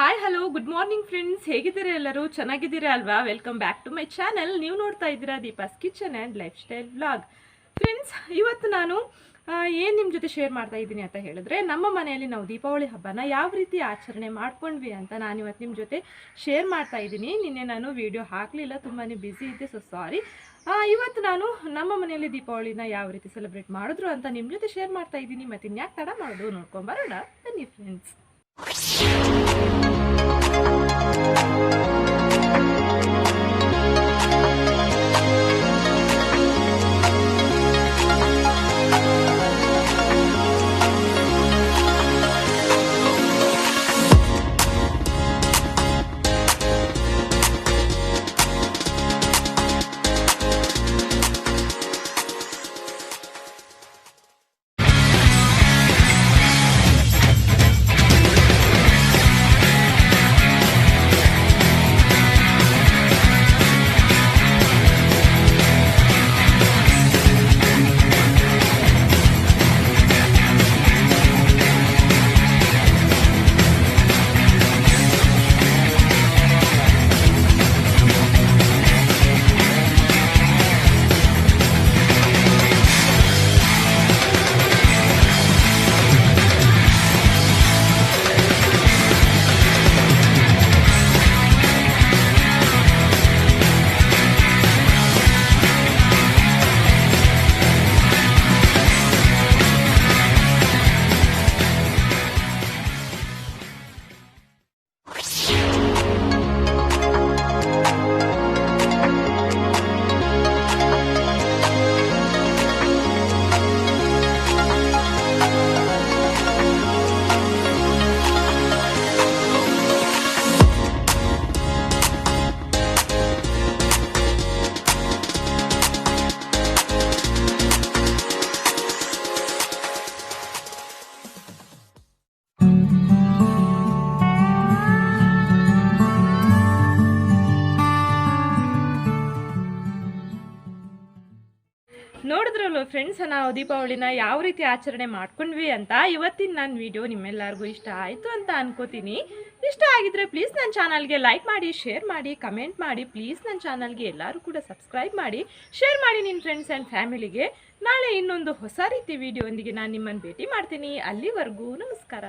Hi hello good morning friends, ಹೇಗಿದ್ದೀರಾ ಎಲ್ಲರೂ? ಚೆನ್ನಾಗಿದ್ದೀರಾ ಅಲ್ವಾ? Welcome back to my channel. ನೀವು ನೋಡ್ತಾ ಇದ್ದೀರಾ Deepa's kitchen and lifestyle vlog. Friends, ಇವತ್ತು ನಾನು ಏನು ನಿಮ್ಮ ಜೊತೆ ಶೇರ್ ಮಾಡ್ತಾ ಇದ್ದೀನಿ ಅಂತ ಹೇಳಿದ್ರೆ, ನಮ್ಮ ಮನೆಯಲ್ಲಿ ನಾವು ದೀಪಾವಳಿ ಹಬ್ಬನ ಯಾವ ರೀತಿ ಆಚರಣೆ ಮಾಡ್ಕೊಂಡ್ವಿ ಅಂತ ನಾನು ಇವತ್ತು ನಿಮ್ಮ ಜೊತೆ ಶೇರ್ ಮಾಡ್ತಾ ಇದ್ದೀನಿ. ನಿನ್ನೆ ನಾನು ವಿಡಿಯೋ ಹಾಕಲಿಲ್ಲ, ತುಂಬಾ ಬ್ಯುಸಿ ಇದ್ದೆ, ಸೊ ಸಾರಿ. ಇವತ್ತು ನಾನು ನಮ್ಮ ಮನೆಯಲ್ಲಿ ದೀಪಾವಳಿನ ಯಾವ ರೀತಿ ಸೆಲೆಬ್ರೇಟ್ ಮಾಡಿದ್ರು ಅಂತ ನಿಮ್ಮ ಜೊತೆ ಶೇರ್ ಮಾಡ್ತಾ ಇದ್ದೀನಿ. ಮತ್ತು ಇನ್ಯಾಕೆ ತಡ ಮಾಡೋದು, ನೋಡ್ಕೊಂಬರೋಣ ಬನ್ನಿ ಫ್ರೆಂಡ್ಸ್. ನೋಡಿದ್ರಲ್ವ ಫ್ರೆಂಡ್ಸ್, ನಾವು ದೀಪಾವಳಿನ ಯಾವ ರೀತಿ ಆಚರಣೆ ಮಾಡ್ಕೊಂಡ್ವಿ ಅಂತ. ಇವತ್ತಿನ ನನ್ನ ವಿಡಿಯೋ ನಿಮ್ಮೆಲ್ಲರಿಗೂ ಇಷ್ಟ ಆಯಿತು ಅಂತ ಅನ್ಕೋತೀನಿ. ಇಷ್ಟ ಆಗಿದ್ರೆ ಪ್ಲೀಸ್ ನನ್ನ ಚಾನಲ್ಗೆ ಲೈಕ್ ಮಾಡಿ, ಶೇರ್ ಮಾಡಿ, ಕಮೆಂಟ್ ಮಾಡಿ. ಪ್ಲೀಸ್ ನನ್ನ ಚಾನಲ್ಗೆ ಎಲ್ಲರೂ ಕೂಡ ಸಬ್ಸ್ಕ್ರೈಬ್ ಮಾಡಿ, ಶೇರ್ ಮಾಡಿ ನಿಮ್ಮ ಫ್ರೆಂಡ್ಸ್ ಆ್ಯಂಡ್ ಫ್ಯಾಮಿಲಿಗೆ. ನಾಳೆ ಇನ್ನೊಂದು ಹೊಸ ರೀತಿ ವಿಡಿಯೋ ಒಂದಿಗೆ ನಾನು ನಿಮ್ಮನ್ನು ಭೇಟಿ ಮಾಡ್ತೀನಿ. ಅಲ್ಲಿವರೆಗೂ ನಮಸ್ಕಾರ.